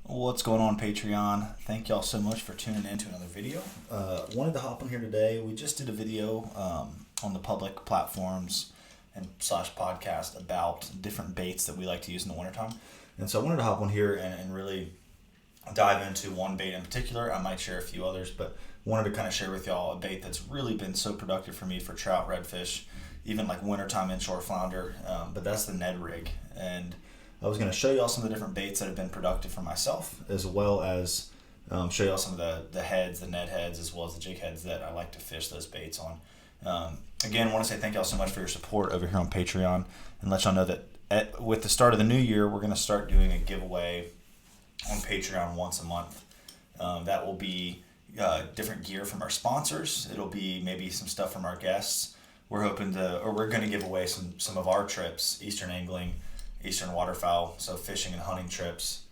What's going on, Patreon? Thank y'all so much for tuning in to another video. Wanted to hop on here today. We just did a video on the public platforms and slash podcast about different baits that we like to use in the wintertime. And so I wanted to hop on here and really dive into one bait in particular. I might share a few others, but wanted to kind of share with y'all a bait that's really been so productive for me for trout, redfish, even like wintertime inshore flounder. But that's the Ned rig. And I was going to show y'all some of the different baits that have been productive for myself, as well as show y'all some of the heads, the Ned heads, as well as the jig heads that I like to fish those baits on. Again, I want to say thank y'all so much for your support over here on Patreon, and let y'all know that with the start of the new year, we're going to start doing a giveaway on Patreon once a month. That will be different gear from our sponsors. It'll be maybe some stuff from our guests. We're going to give away some of our trips, Eastern angling, Eastern waterfowl, so fishing and hunting trips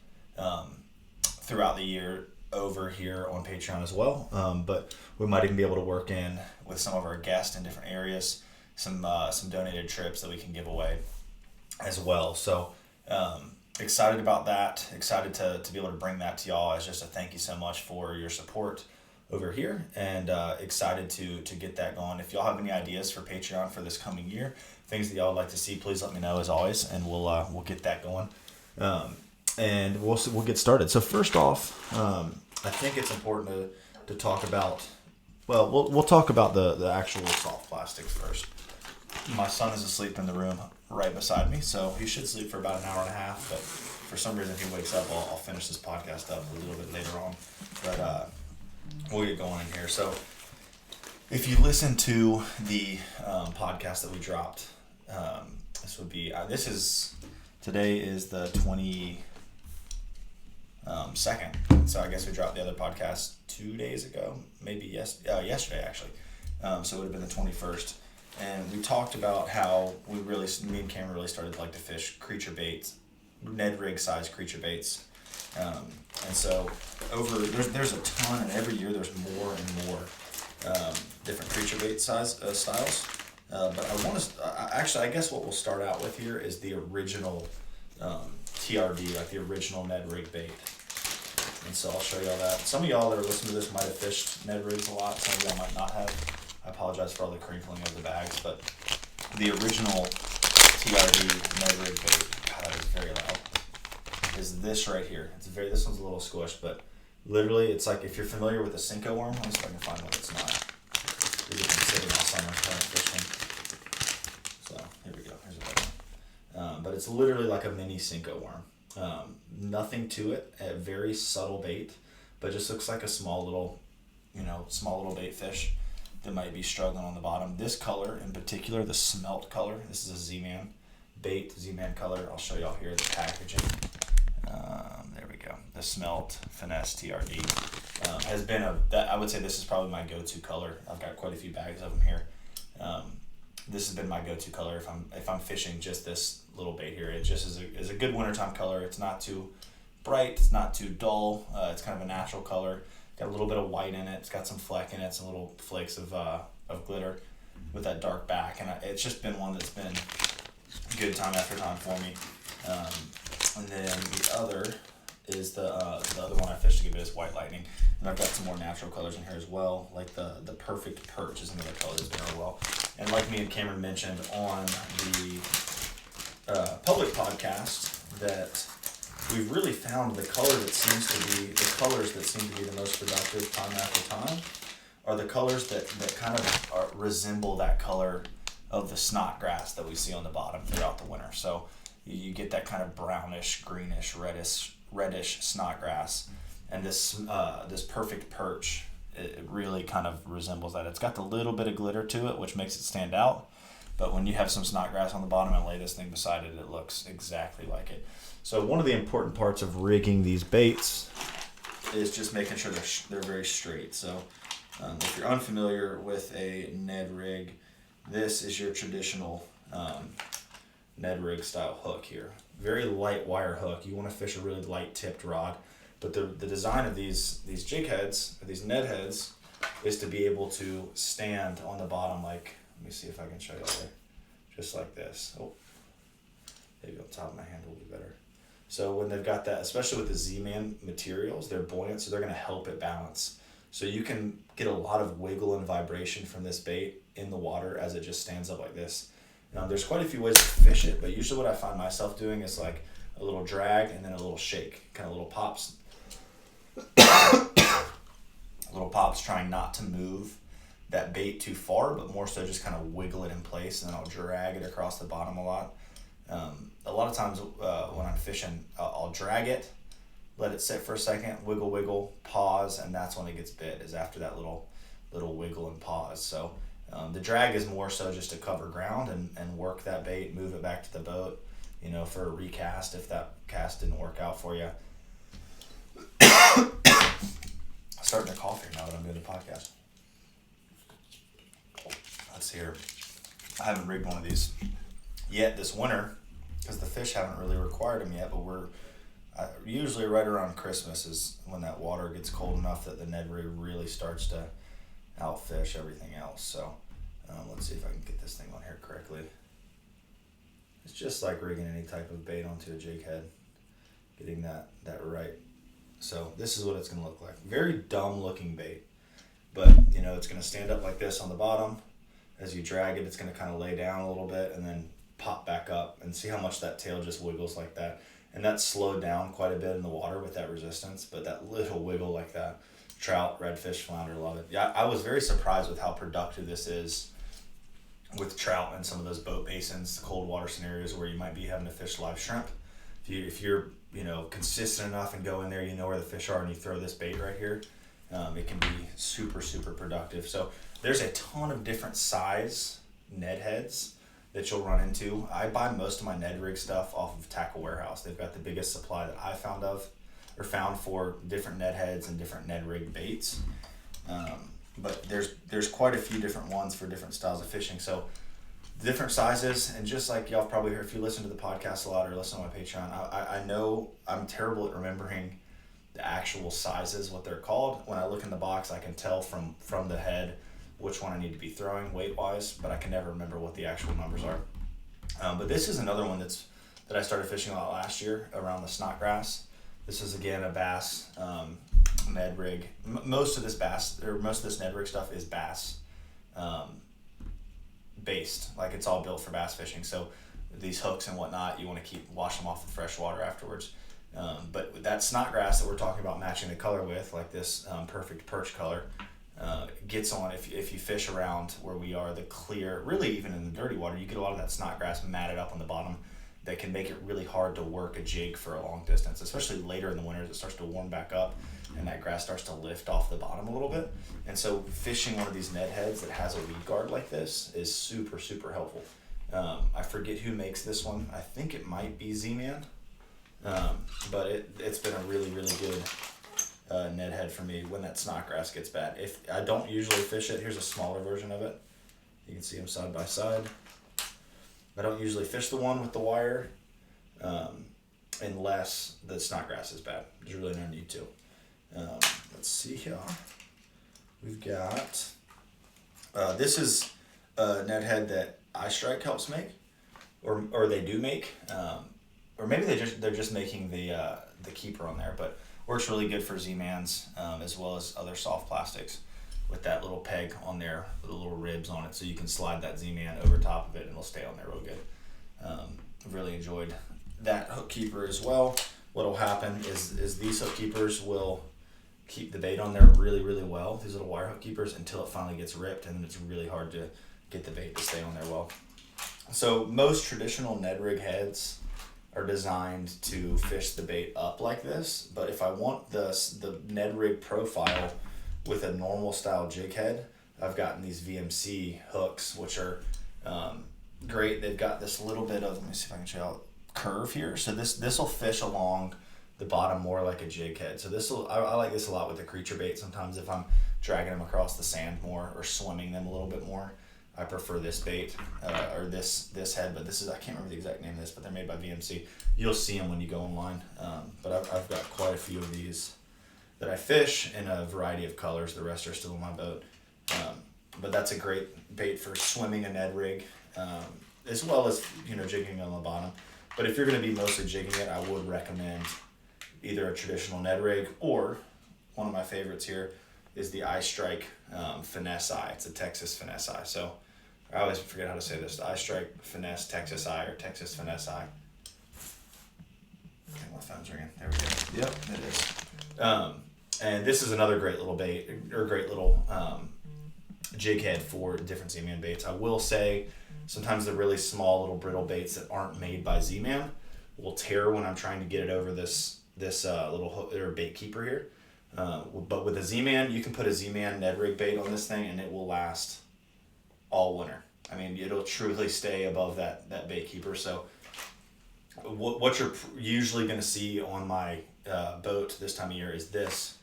throughout the year over here on Patreon as well. But we might even be able to work in with some of our guests in different areas, some donated trips that we can give away as well. So excited about that. Excited to be able to bring that to y'all as just a thank you so much for your support over here, and excited to get that going. If y'all have any ideas for Patreon for this coming year, things that y'all would like to see, please let me know as always, and we'll get that going. And we'll get started. So first off, I think it's important to talk about. Well, we'll talk about the actual soft plastics first. My son is asleep in the room right beside me, so he should sleep for about an hour and a half. But for some reason, if he wakes up, I'll finish this podcast up a little bit later on. But we'll get going in here. So if you listen to the podcast that we dropped, today is the 22nd. So I guess we dropped the other podcast 2 days ago, maybe yesterday actually. So it would have been the 21st. And we talked about how me and Cameron really started to like to fish creature baits, Ned rig size creature baits. And so there's a ton, and every year there's more and more different creature bait styles. But I guess what we'll start out with here is the original TRD, like the original Ned rig bait. And so I'll show y'all that. Some of y'all that are listening to this might have fished Ned rigs a lot. Some of y'all might not have. I apologize for all the crinkling of the bags, but the original TRD Ned rig bait, God, that is very loud, is this right here. This one's a little squished, but literally it's like, if you're familiar with a Cinco worm, let me see if I can find one that's not. We've been sitting all summer trying to fish them. So here we go. Here's a better one. But it's literally like a mini Cinco worm. Nothing to it. A very subtle bait, but just looks like a small little bait fish that might be struggling on the bottom. This color in particular, the smelt color. This is a Z-Man bait, Z-Man color. I'll show y'all here the packaging. There we go. The smelt finesse TRD has been I would say this is probably my go-to color. I've got quite a few bags of them here. This has been my go-to color if I'm fishing just this little bait here. It just is a good wintertime color. It's not too bright. It's not too dull. It's kind of a natural color. Got a little bit of white in it. It's got some fleck in it. Some little flakes of glitter with that dark back, and it's just been one that's been good time after time for me. And then the other is the other one I fished to give it is White Lightning, and I've got some more natural colors in here as well, like the Perfect Perch is another color that's been really well. And like me and Cameron mentioned on the public podcast, that we've really found the colors that seem to be the most productive time after time are the colors that kind of resemble that color of the snot grass that we see on the bottom throughout the winter. So you get that kind of brownish, greenish, reddish snot grass, and this Perfect Perch, it really kind of resembles that. It's got a little bit of glitter to it, which makes it stand out, but when you have some snot grass on the bottom and lay this thing beside it, it looks exactly like it. So one of the important parts of rigging these baits is just making sure they're very straight. So if you're unfamiliar with a Ned rig, this is your traditional Ned rig style hook here. Very light wire hook. You want to fish a really light tipped rod, but the design of these jig heads, or these Ned heads, is to be able to stand on the bottom like, let me see if I can show you there, just like this. Oh, maybe on top of my hand will be better. So when they've got that, especially with the Z-Man materials, they're buoyant, so they're going to help it balance. So you can get a lot of wiggle and vibration from this bait in the water as it just stands up like this. There's quite a few ways to fish it, but usually what I find myself doing is like a little drag and then a little shake, kind of little pops. Little pops, trying not to move that bait too far, but more so just kind of wiggle it in place, and then I'll drag it across the bottom a lot. A lot of times when I'm fishing, I'll drag it, let it sit for a second, wiggle, pause, and that's when it gets bit, is after that little wiggle and pause. So the drag is more so just to cover ground and work that bait, move it back to the boat, for a recast if that cast didn't work out for you. Starting to cough here now that I'm doing the podcast. Let's see here. I haven't rigged one of these yet this winter because the fish haven't really required them yet, but we're usually right around Christmas is when that water gets cold enough that the Ned rig really starts to outfish everything else. So let's see if I can get this thing on here correctly. It's just like rigging any type of bait onto a jig head, getting that right. So this is what it's going to look like. Very dumb looking bait, but it's going to stand up like this on the bottom. As you drag it, it's going to kind of lay down a little bit and then pop back up, and see how much that tail just wiggles like that. And that's slowed down quite a bit in the water with that resistance, but that little wiggle like that. Trout, redfish, flounder, love it. Yeah, I was very surprised with how productive this is with trout in some of those boat basins, the cold water scenarios where you might be having to fish live shrimp. If you're consistent enough and go in there, where the fish are, and you throw this bait right here, it can be super, super productive. So there's a ton of different size Ned heads that you'll run into. I buy most of my Ned rig stuff off of Tackle Warehouse. They've got the biggest supply that I found for different Ned heads and different Ned rig baits. But there's quite a few different ones for different styles of fishing. So different sizes, and just like y'all probably heard if you listen to the podcast a lot or listen to my Patreon, I know I'm terrible at remembering the actual sizes, what they're called. When I look in the box, I can tell from the head which one I need to be throwing weight wise, but I can never remember what the actual numbers are. But this is another one that I started fishing a lot last year around the snotgrass. This is again a bass Ned rig. Most of this Ned rig stuff is bass based, like it's all built for bass fishing. So these hooks and whatnot, you want to wash them off with fresh water afterwards. But that snotgrass that we're talking about matching the color with, like this perfect perch color, gets on if you fish around where we are, the clear, really even in the dirty water, you get a lot of that snotgrass matted up on the bottom that can make it really hard to work a jig for a long distance, especially later in the winter as it starts to warm back up and that grass starts to lift off the bottom a little bit. And so fishing one of these Ned heads that has a weed guard like this is super, super helpful. I forget who makes this one. I think it might be Z-Man, but it's been a really, really good Ned head for me when that snotgrass gets bad. If I don't usually fish it, here's a smaller version of it. You can see them side by side. I don't usually fish the one with the wire unless the snotgrass is bad. There's really no need to. Let's see here. We've got this is a Ned head that iStrike helps make, or they do make, or maybe they're just making the keeper on there, but works really good for Z-Mans as well as other soft plastics with that little peg on there with the little ribs on it, so you can slide that Z-Man over top of it and it'll stay on there real good. I've really enjoyed that hook keeper as well. What'll happen is these hook keepers will keep the bait on there really, really well, these little wire hook keepers, until it finally gets ripped, and then it's really hard to get the bait to stay on there well. So most traditional Ned rig heads are designed to fish the bait up like this, but if I want the Ned rig profile with a normal style jig head, I've gotten these VMC hooks, which are great. They've got this little bit of, let me see if I can show you, curve here. So this will fish along the bottom more like a jig head. So I like this a lot with the creature bait. Sometimes if I'm dragging them across the sand more or swimming them a little bit more, I prefer this bait or this head. But this is, I can't remember the exact name of this, but they're made by VMC. You'll see them when you go online. But I've got quite a few of these that I fish in a variety of colors. The rest are still in my boat. But that's a great bait for swimming a Ned rig, as well as jigging on the bottom. But if you're going to be mostly jigging it, I would recommend either a traditional Ned rig, or one of my favorites here is the Eye Strike Finesse Eye. It's a Texas Finesse Eye. So I always forget how to say this. The Eye Strike Finesse Texas Eye, or Texas Finesse Eye. Okay, my phone's ringing. There we go. Yep, it is. And this is another great little bait, or great little jig head for different Z-Man baits. I will say sometimes the really small little brittle baits that aren't made by Z-Man will tear when I'm trying to get it over this little hook or bait keeper here. But with a Z-Man, you can put a Z-Man Ned rig bait on this thing and it will last all winter. I mean, it'll truly stay above that bait keeper. So what you're usually going to see on my boat this time of year is this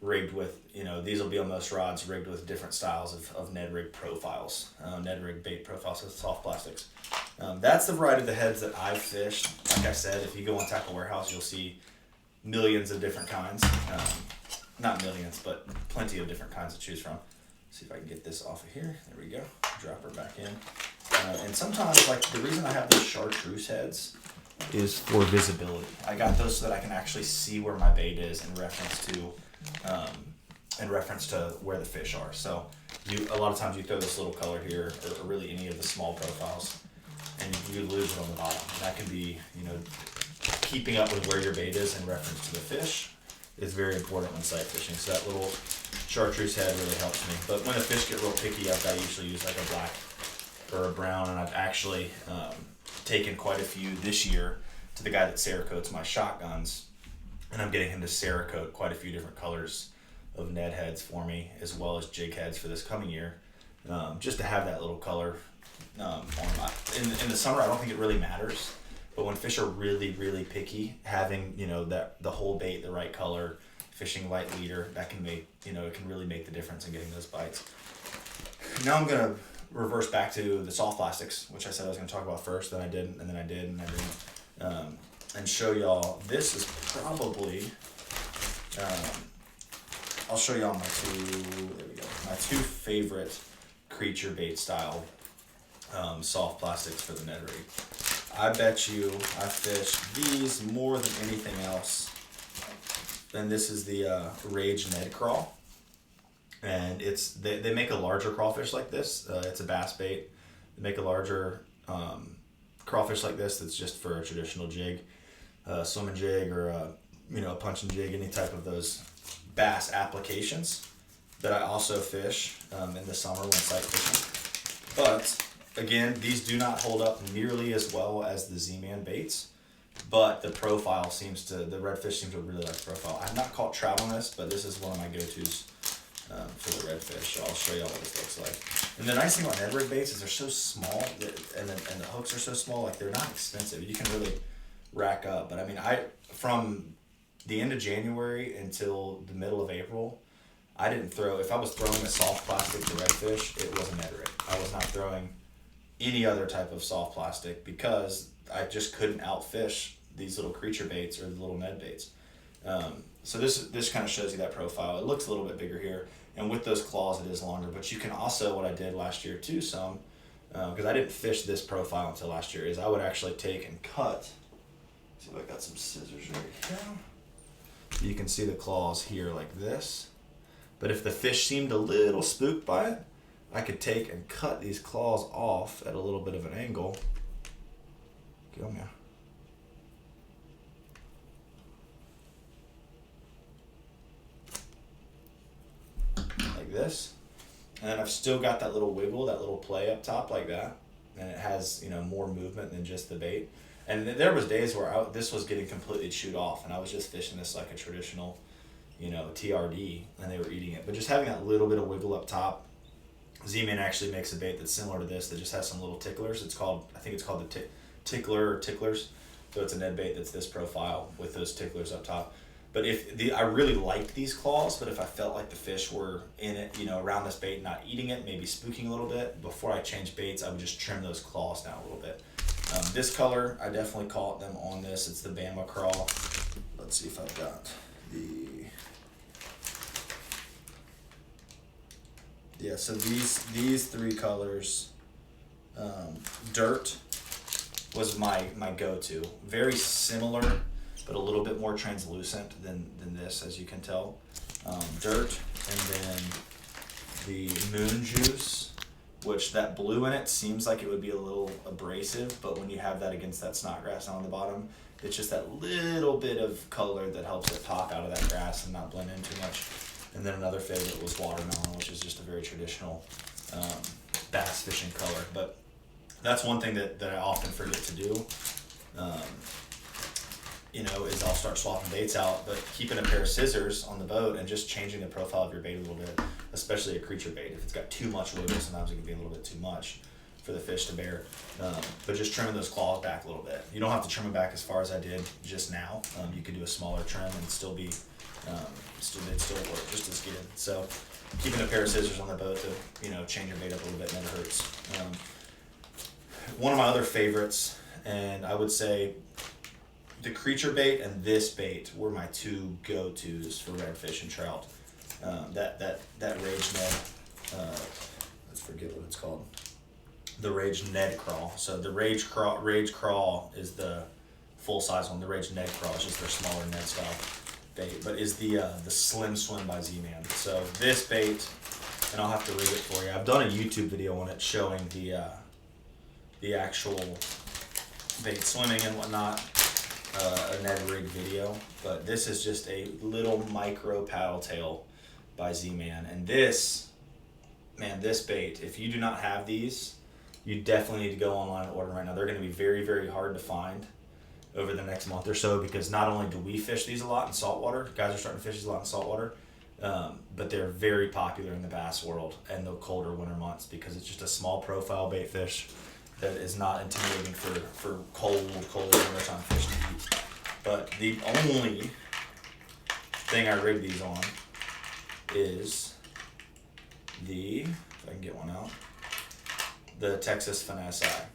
rigged with, these will be on most rods, rigged with different styles of Ned rig profiles, Ned rig bait profiles with soft plastics. That's the variety of the heads that I've fished. Like I said, if you go on Tackle Warehouse, you'll see millions of different kinds. Not millions, but plenty of different kinds to choose from. See if I can get this off of here. There we go. Drop her back in. And sometimes, like, the reason I have those chartreuse heads is for visibility. I got those so that I can actually see where my bait is in reference to where the fish are. So a lot of times you throw this little color here, or really any of the small profiles, and you lose it on the bottom. And that can be, keeping up with where your bait is in reference to the fish is very important when sight fishing. So that little chartreuse head really helps me. But when the fish get real picky, I usually use like a black or a brown, and I've actually taken quite a few this year to the guy that Cerakotes my shotguns, and I'm getting him to Cerakote quite a few different colors of Ned heads for me, as well as jig heads for this coming year, just to have that little color on my. In the summer, I don't think it really matters, but when fish are really, really picky, having the whole bait the right color, fishing light leader, that can make it can really make the difference in getting those bites. Now I'm gonna reverse back to the soft plastics, which I said I was gonna talk about first, then I didn't, and then I did, and I didn't, and show y'all. This is probably. I'll show y'all my two favorite creature bait style soft plastics for the Ned rig. I bet you I fish these more than anything else. And this is the Rage Ned Crawl. And they make a larger crawfish like this. It's a bass bait. They make a larger crawfish like this that's just for a traditional jig, swimming jig, or a punching jig, any type of those bass applications that I also fish in the summer when sight fishing. But again, these do not hold up nearly as well as the Z-Man baits, but the profile the redfish seems to really like the profile. I've not caught trout on this, but this is one of my go-tos for the redfish. So I'll show y'all what this looks like. And the nice thing about Ned rig baits is they're so small, and the hooks are so small, like they're not expensive. You can really rack up. But I mean, from the end of January until the middle of April, I didn't throw, if I was throwing a soft plastic to redfish, it was a Ned rig. I was not throwing any other type of soft plastic because I just couldn't outfish these little creature baits or the little Ned baits. So this kind of shows you that profile. It looks a little bit bigger here, and with those claws it is longer. But you can also, what I did last year too, because I didn't fish this profile until last year, is I would actually take and cut. See if I got some scissors right here. You can see the claws here like this. But if the fish seemed a little spooked by it, I could take and cut these claws off at a little bit of an angle. Go now. Like this. And then I've still got that little wiggle, that little play up top like that. And it has, more movement than just the bait. And there was days where this was getting completely chewed off, and I was just fishing this like a traditional, TRD, and they were eating it. But just having that little bit of wiggle up top. Z-Man actually makes a bait that's similar to this that just has some little ticklers. I think it's called the tickler or ticklers. So it's a Ned bait that's this profile with those ticklers up top. But I really liked these claws, but if I felt like the fish were in it, around this bait, not eating it, maybe spooking a little bit, before I changed baits, I would just trim those claws down a little bit. This color, I definitely caught them on this. It's the Bama Crawl. Let's see if I've got so these three colors, dirt, was my go-to. Very similar, but a little bit more translucent than this, as you can tell. Dirt, and then the moon juice, which that blue in it seems like it would be a little abrasive, but when you have that against that snodgrass on the bottom, it's just that little bit of color that helps it pop out of that grass and not blend in too much. And then another favorite was watermelon, which is just a very traditional bass fishing color. But that's one thing that I often forget to do. Is I'll start swapping baits out, but keeping a pair of scissors on the boat and just changing the profile of your bait a little bit, especially a creature bait. If it's got too much wiggle, sometimes it can be a little bit too much for the fish to bear. But just trimming those claws back a little bit. You don't have to trim them back as far as I did just now. You could do a smaller trim and still be, they'd still work just as good. So keeping a pair of scissors on the boat to, change your bait up a little bit never hurts. One of my other favorites, and I would say the creature bait and this bait were my two go-tos for redfish and trout. That Rage Ned, let's forget what it's called. The Rage Ned Crawl. So the Rage Crawl is the full size one. The Rage Ned Crawl is just their smaller Ned style bait, but is the Slim Swim by Z-Man. So this bait, and I'll have to rig it for you. I've done a YouTube video on it showing the actual bait swimming and whatnot. A Ned rig video, but this is just a little micro paddle tail by Z-Man. And this bait, if you do not have these, you definitely need to go online and order them right now. They're going to be very, very hard to find over the next month or so, because not only do we fish these a lot in saltwater, guys are starting to fish these a lot in saltwater, but they're very popular in the bass world and the colder winter months, because it's just a small profile bait fish that is not intimidating for cold wintertime fish to eat. But the only thing I rig these on is if I can get one out, the Texas Finesse Eye.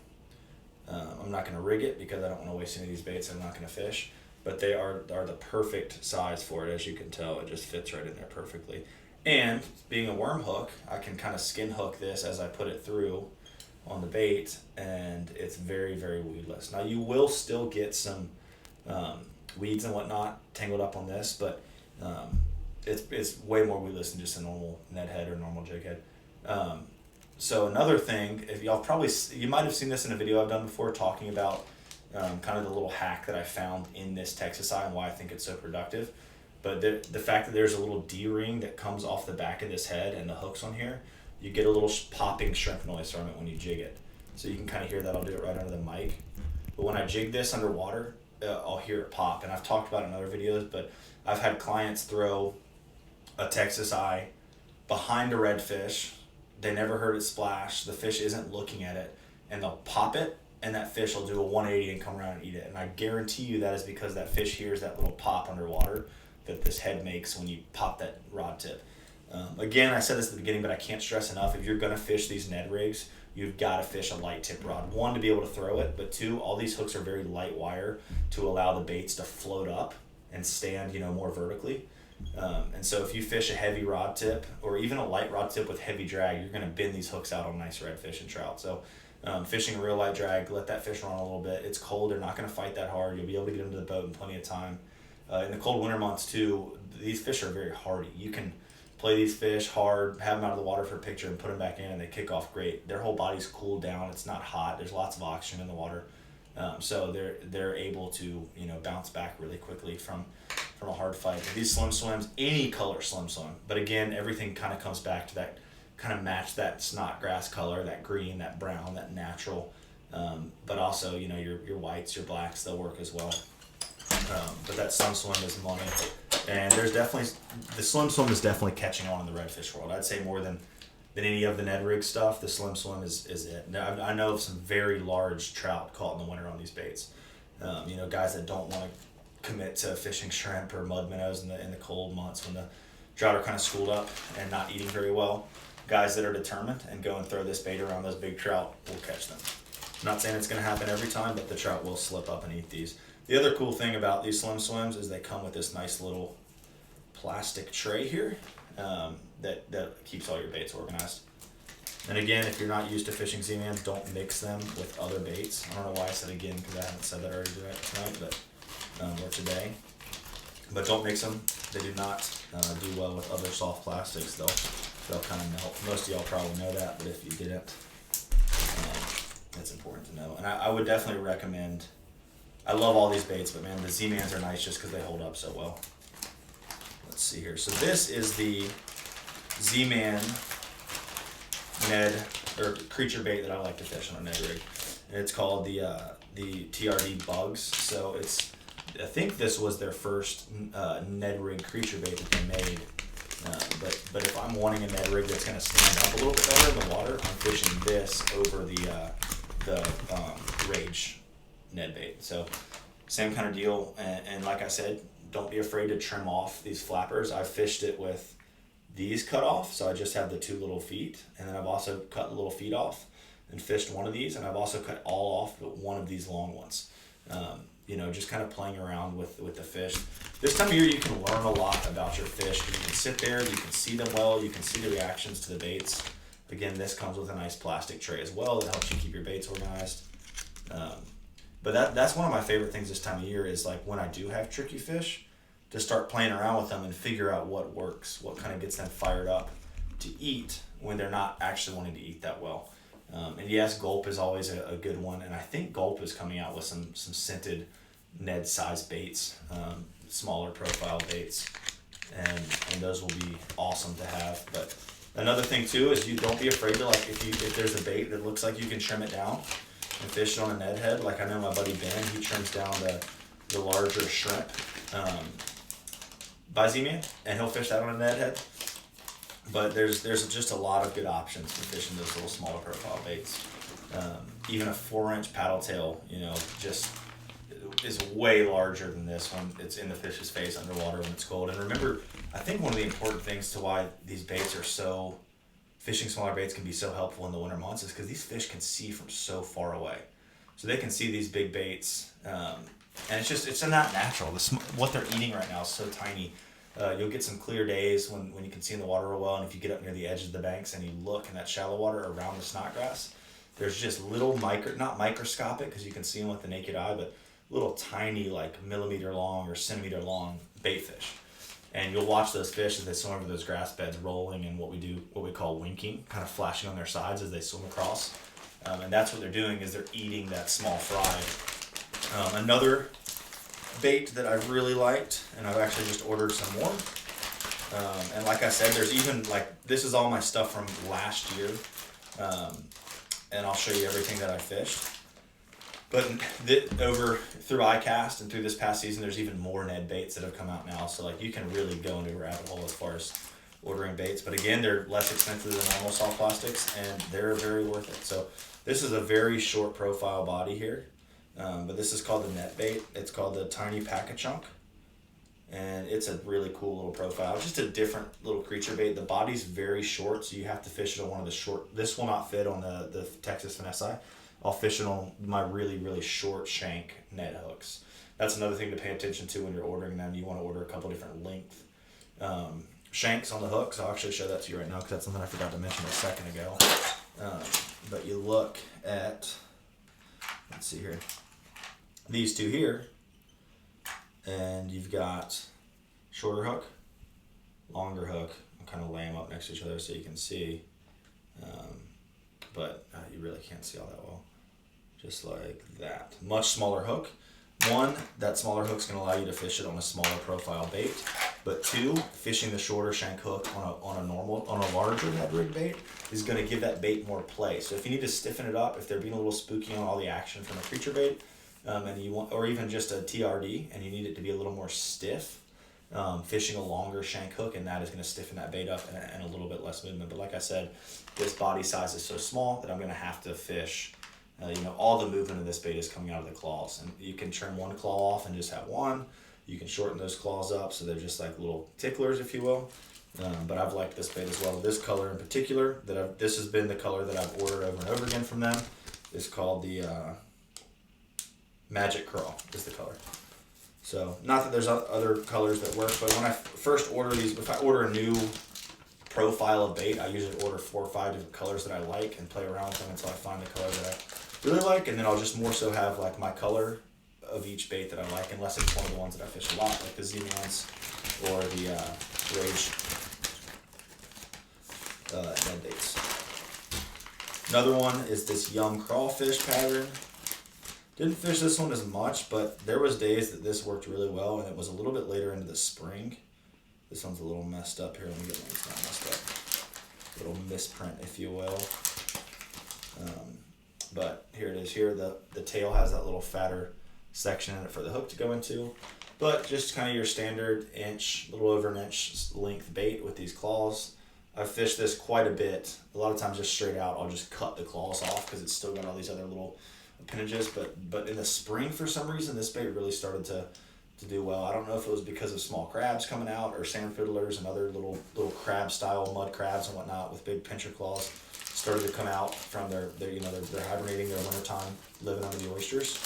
I'm not going to rig it because I don't want to waste any of these baits I'm not going to fish, but they are the perfect size for it. As you can tell, it just fits right in there perfectly. And being a worm hook, I can kind of skin hook this as I put it through on the bait, and it's very, very weedless. Now you will still get some weeds and whatnot tangled up on this, but it's way more weedless than just a normal Ned head or normal jig head. So another thing, if you might have seen this in a video I've done before, talking about kind of the little hack that I found in this Texas Eye and why I think it's so productive. But the fact that there's a little D-ring that comes off the back of this head and the hooks on here, you get a little popping shrimp noise from it when you jig it. So you can kind of hear that. I'll do it right under the mic. But when I jig this underwater, I'll hear it pop. And I've talked about it in other videos, but I've had clients throw a Texas Eye behind a redfish. They never heard it splash. The fish isn't looking at it, and they'll pop it, and that fish will do a 180 and come around and eat it. And I guarantee you that is because that fish hears that little pop underwater that this head makes when you pop that rod tip. Again, I said this at the beginning, but I can't stress enough, if you're going to fish these Ned rigs, you've got to fish a light tip rod. One, to be able to throw it, but two, all these hooks are very light wire to allow the baits to float up and stand, more vertically. And so if you fish a heavy rod tip or even a light rod tip with heavy drag, you're going to bend these hooks out on nice redfish and trout. So fishing a real light drag, let that fish run a little bit. It's cold. They're not going to fight that hard. You'll be able to get them to the boat in plenty of time. In the cold winter months too, these fish are very hardy. You can play these fish hard, have them out of the water for a picture, and put them back in, and they kick off great. Their whole body's cooled down. It's not hot. There's lots of oxygen in the water, so they're able to bounce back really quickly from a hard fight. These Slim Swims, any color Slim Swim, but again, everything kind of comes back to that kind of match that snot grass color, that green, that brown, that natural, but also your whites, your blacks, they'll work as well. But that Slim Swim is money. And the Slim Swim is definitely catching on in the redfish world. I'd say more than any of the Ned rig stuff, the Slim Swim is it. Now, I know of some very large trout caught in the winter on these baits. Guys that don't want to commit to fishing shrimp or mud minnows in the cold months when the trout are kind of schooled up and not eating very well. Guys that are determined and go and throw this bait around those big trout will catch them. I'm not saying it's going to happen every time, but the trout will slip up and eat these. The other cool thing about these Slim Swims is they come with this nice little plastic tray here that keeps all your baits organized. And again, if you're not used to fishing Z-Mans, don't mix them with other baits. I don't know why I said again, because I haven't said that already tonight, but or today. But don't mix them. They do not do well with other soft plastics. They'll kind of melt. Most of y'all probably know that, but if you didn't, it's important to know. And I would definitely recommend. I love all these baits, but man, the Z-Mans are nice just because they hold up so well. Let's see here. So this is the Z-Man Ned or creature bait that I like to fish on a Ned rig. And it's called the TRD Bugs. So I think this was their first Ned rig creature bait that they made. But if I'm wanting a Ned rig that's going to stand up a little bit better in the water, I'm fishing this over the Rage Ned bait. So same kind of deal. And like I said, don't be afraid to trim off these flappers. I've fished it with these cut off, so I just have the 2 little feet, and then I've also cut the little feet off and fished one of these, and I've also cut all off but one of these long ones. Just kind of playing around with the fish. This time of year you can learn a lot about your fish. You can sit there, you can see them well, you can see the reactions to the baits. Again, this comes with a nice plastic tray as well that helps you keep your baits organized. But that's one of my favorite things this time of year is like when I do have tricky fish, to start playing around with them and figure out what works, what kind of gets them fired up to eat when they're not actually wanting to eat that well. And yes, Gulp is always a good one, and I think Gulp is coming out with some scented Ned size baits, smaller profile baits, and those will be awesome to have. But another thing too is you don't be afraid to, like, if there's a bait that looks like you can trim it down and fish it on a Ned head. Like I know my buddy Ben, he trims down the larger shrimp by Z-Man, and he'll fish that on a Ned head. But there's just a lot of good options for fishing those little smaller profile baits. Even a 4-inch paddle tail, just is way larger than this when it's in the fish's face underwater when it's cold. And remember, I think one of the important things to why these baits are fishing smaller baits can be so helpful in the winter months is because these fish can see from so far away. So they can see these big baits, and it's not natural. What they're eating right now is so tiny. You'll get some clear days when you can see in the water real well, and if you get up near the edge of the banks and you look in that shallow water around the snodgrass, there's just little not microscopic because you can see them with the naked eye, but little tiny, like millimeter long or centimeter long bait fish. And you'll watch those fish as they swim over those grass beds, rolling and what we call winking, kind of flashing on their sides as they swim across. And that's what they're doing, is they're eating that small fry. Another bait that I've really liked, and I've actually just ordered some more. And like I said, there's even, this is all my stuff from last year. And I'll show you everything that I fished. But over through iCast and through this past season, there's even more Ned baits that have come out now. So you can really go into a rabbit hole as far as ordering baits. But again, they're less expensive than normal soft plastics, and they're very worth it. So this is a very short profile body here. But this is called the net bait. It's called the Tiny Pack-a-Chunk. And it's a really cool little profile. Just a different little creature bait. The body's very short, so you have to fish it on one of the short. This will not fit on the Texas Finesse. I'll fish it on my really, really short shank net hooks. That's another thing to pay attention to when you're ordering them. You want to order a couple different length shanks on the hooks. I'll actually show that to you right now because that's something I forgot to mention a second ago. But you look at, let's see here, these two here, and you've got shorter hook, longer hook. I'll kind of lay them up next to each other so you can see. But you really can't see all that well. Just like that. Much smaller hook. One, that smaller hook's going to allow you to fish it on a smaller profile bait. But two, fishing the shorter shank hook on a larger Ned rig bait is going to give that bait more play. So if you need to stiffen it up, if they're being a little spooky on all the action from a creature bait, and you want, or even just a TRD, and you need it to be a little more stiff, fishing a longer shank hook, and that is going to stiffen that bait up and a little bit less movement. But like I said, this body size is so small that I'm going to have to fish. All the movement of this bait is coming out of the claws, and you can trim one claw off and just have one. You can shorten those claws up so they're just like little ticklers, if you will. But I've liked this bait as well. This color in particular, this has been the color that I've ordered over and over again from them. It's called the Magic Curl is the color. So not that there's other colors that work, but when I first order these, if I order a new profile of bait, I usually order 4 or 5 different colors that I like and play around with them until I find the color that I really like, and then I'll just more so have like my color of each bait that I like, unless it's one of the ones that I fish a lot, like the Z-Mans or the Rage Ned baits. Another one is this young crawfish pattern. Didn't fish this one as much, but there was days that this worked really well, and it was a little bit later into the spring. This one's a little messed up here. Let me get one that's not messed up. Little misprint, if you will. But here it is. Here the tail has that little fatter section in it for the hook to go into. But just kind of your standard inch, a little over an inch length bait with these claws. I've fished this quite a bit. A lot of times just straight out, I'll just cut the claws off because it's still got all these other little appendages. But in the spring, for some reason, this bait really started to do well. I don't know if it was because of small crabs coming out or sand fiddlers and other little crab style mud crabs and whatnot with big pincher claws started to come out from their they're hibernating their wintertime, living under the oysters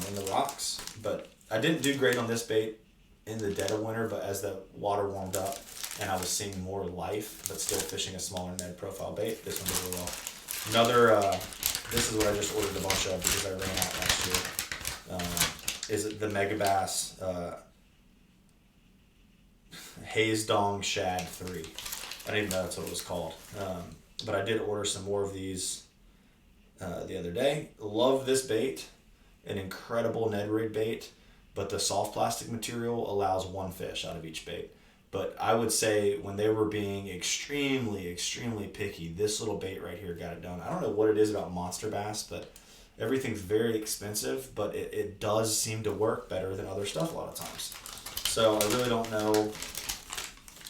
in the rocks. But I didn't do great on this bait in the dead of winter, but as the water warmed up and I was seeing more life, but still fishing a smaller Ned profile bait, this one did really well. Another, this is what I just ordered a bunch of because I ran out last year. Is it the Megabass Haze Dong Shad 3. I didn't even know that's what it was called. But I did order some more of these the other day. Love this bait. An incredible Ned rig bait, but the soft plastic material allows one fish out of each bait. But I would say when they were being extremely, extremely picky, this little bait right here got it done. I don't know what it is about monster bass, but everything's very expensive, but it does seem to work better than other stuff a lot of times. So I really don't know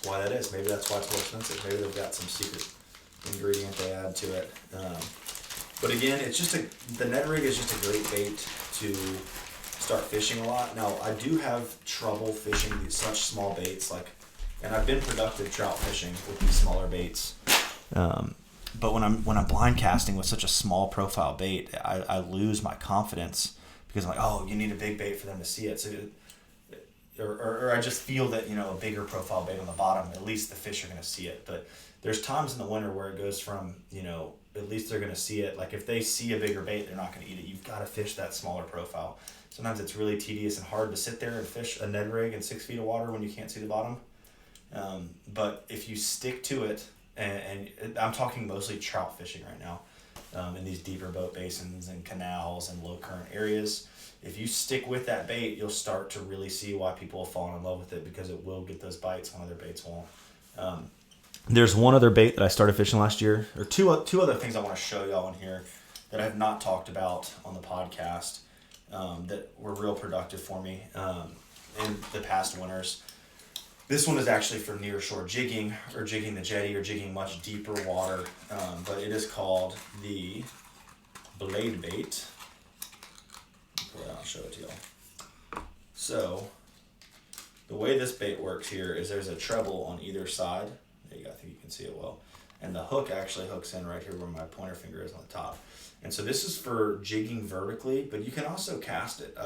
why that is. Maybe that's why it's more expensive. Maybe they've got some secret ingredient they add to it. But again, it's just the Ned rig is just a great bait to start fishing a lot. Now, I do have trouble fishing these such small baits, and I've been productive trout fishing with these smaller baits. But when I'm blind casting with such a small profile bait, I lose my confidence because I'm like, oh, you need a big bait for them to see it. So, or I just feel that, a bigger profile bait on the bottom, at least the fish are going to see it. But there's times in the winter where it goes from, at least they're going to see it. Like if they see a bigger bait, they're not going to eat it. You've got to fish that smaller profile. Sometimes it's really tedious and hard to sit there and fish a Ned rig in 6 feet of water when you can't see the bottom. But if you stick to it, and I'm talking mostly trout fishing right now, in these deeper boat basins and canals and low current areas, if you stick with that bait, you'll start to really see why people have fallen in love with it, because it will get those bites when other baits won't. There's one other bait that I started fishing last year, or two other things I want to show y'all in here that I have not talked about on the podcast that were real productive for me in the past winters. This one is actually for near shore jigging, or jigging the jetty, or jigging much deeper water, but it is called the blade bait. I'll show it to y'all. So the way this bait works here is there's a treble on either side. There you go, I think you can see it well. And the hook actually hooks in right here where my pointer finger is on the top. And so this is for jigging vertically, but you can also cast it.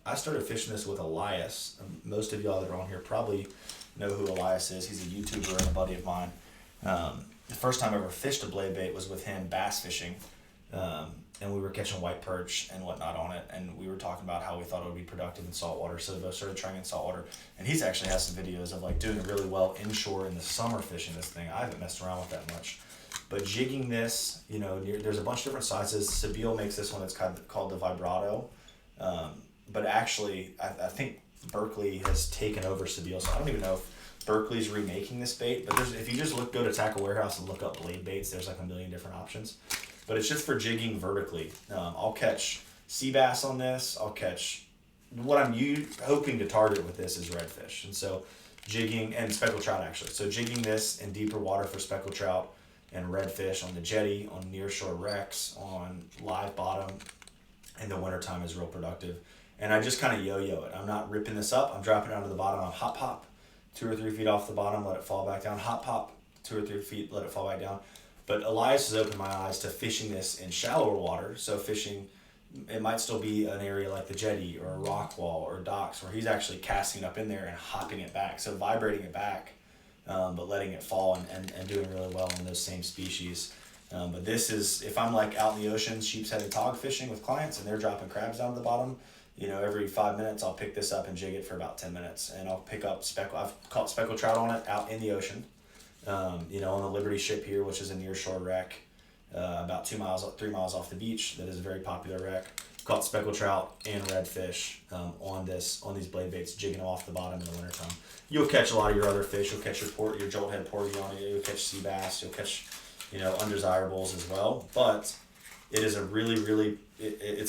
I started fishing this with Elias. Most of y'all that are on here probably know who Elias is. He's a YouTuber and a buddy of mine. The first time I ever fished a blade bait was with him bass fishing. And we were catching white perch and whatnot on it, and we were talking about how we thought it would be productive in saltwater, so we started trying in saltwater. And he's actually has some videos of doing really well inshore in the summer fishing this thing. I haven't messed around with that much, but jigging this, there's a bunch of different sizes. Sabile makes this one that's called the Vibrato, but actually I think Berkeley has taken over Sabile, so I don't even know if Berkeley's remaking this bait, but if you just go to Tackle Warehouse and look up blade baits, there's a million different options. But it's just for jigging vertically. I'll catch sea bass on this. I'll catch, what I'm hoping to target with this is redfish. And so jigging, and speckled trout actually. So jigging this in deeper water for speckled trout and redfish on the jetty, on nearshore wrecks, on live bottom in the wintertime is real productive. And I just kind of yo-yo it. I'm not ripping this up. I'm dropping it down to the bottom. I'll hop pop 2 or 3 feet off the bottom, let it fall back down. Hop pop 2 or 3 feet, let it fall back down. But Elias has opened my eyes to fishing this in shallower water. So fishing, it might still be an area like the jetty or a rock wall or docks where he's actually casting it up in there and hopping it back. So vibrating it back but letting it fall and doing really well in those same species. But this is, if I'm like out in the ocean, sheepshead tog fishing with clients and they're dropping crabs down to the bottom, every 5 minutes I'll pick this up and jig it for about 10 minutes. And I'll pick up I've caught speckled trout on it out in the ocean, on the Liberty ship here, which is a nearshore wreck, about 3 miles off the beach. That is a very popular wreck. Caught speckled trout and redfish on these blade baits, jigging them off the bottom in the wintertime. You'll catch a lot of your other fish. You'll catch your jolthead porgy on it. You'll catch sea bass. You'll catch undesirables as well. But it is a really, really, it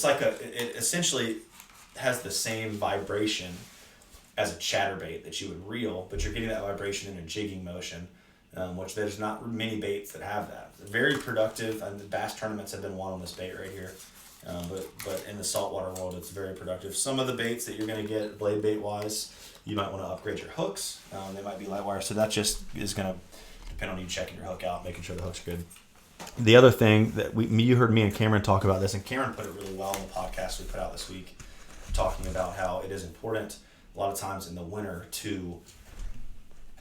essentially has the same vibration as a chatterbait that you would reel, but you're getting that vibration in a jigging motion, which there's not many baits that have that. They're very productive, and the bass tournaments have been won on this bait right here. But in the saltwater world, it's very productive. Some of the baits that you're going to get blade bait wise, you might want to upgrade your hooks. They might be light wire, so that just is going to depend on you checking your hook out, making sure the hook's good. The other thing that you heard me and Cameron talk about this, and Cameron put it really well in the podcast we put out this week, talking about how it is important a lot of times in the winter to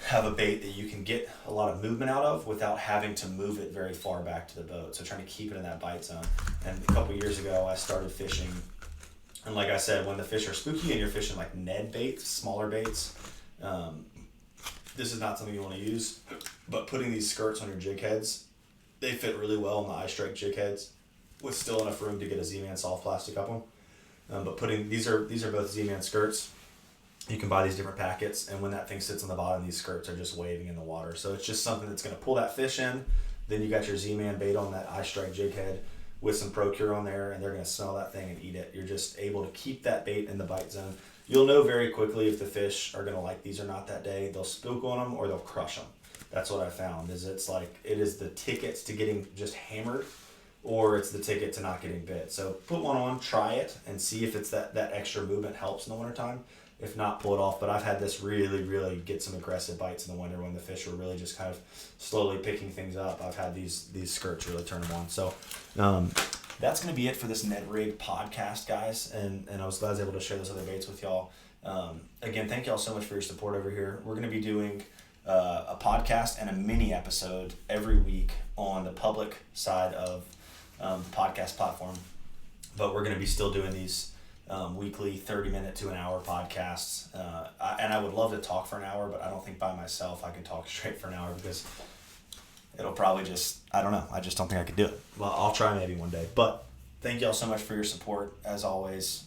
have a bait that you can get a lot of movement out of without having to move it very far back to the boat. So trying to keep it in that bite zone. And a couple years ago, I started fishing. And like I said, when the fish are spooky and you're fishing like Ned baits, smaller baits, this is not something you want to use. But putting these skirts on your jig heads, they fit really well in the ice strike jig heads with still enough room to get a Z-Man soft plastic up them. But these are both Z-Man skirts. You can buy these different packets, and when that thing sits on the bottom, these skirts are just waving in the water. So it's just something that's going to pull that fish in. Then you got your Z-Man bait on that ice strike jig head with some Procure on there, and they're going to smell that thing and eat it. You're just able to keep that bait in the bite zone. You'll know very quickly if the fish are going to like these or not that day. They'll spook on them or they'll crush them. That's what I found. It is the tickets to getting just hammered, or it's the ticket to not getting bit. So put one on, try it, and see if it's that extra movement helps in the wintertime. If not, pull it off. But I've had this really, really get some aggressive bites in the winter when the fish are really just kind of slowly picking things up. I've had these skirts really turn them on. So that's going to be it for this Ned Rig podcast, guys. And I was glad I was able to share those other baits with y'all. Again, thank y'all so much for your support over here. We're going to be doing a podcast and a mini episode every week on the public side of the podcast platform. But we're going to be still doing these weekly 30-minute to an hour podcasts. And I would love to talk for an hour, but I don't think by myself I can talk straight for an hour because it'll probably I don't know. I just don't think I could do it. Well, I'll try maybe one day. But thank y'all so much for your support. As always,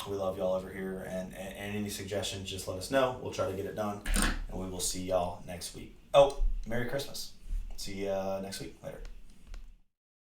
we love y'all over here. And any suggestions, just let us know. We'll try to get it done. And we will see y'all next week. Oh, Merry Christmas. See you next week. Later.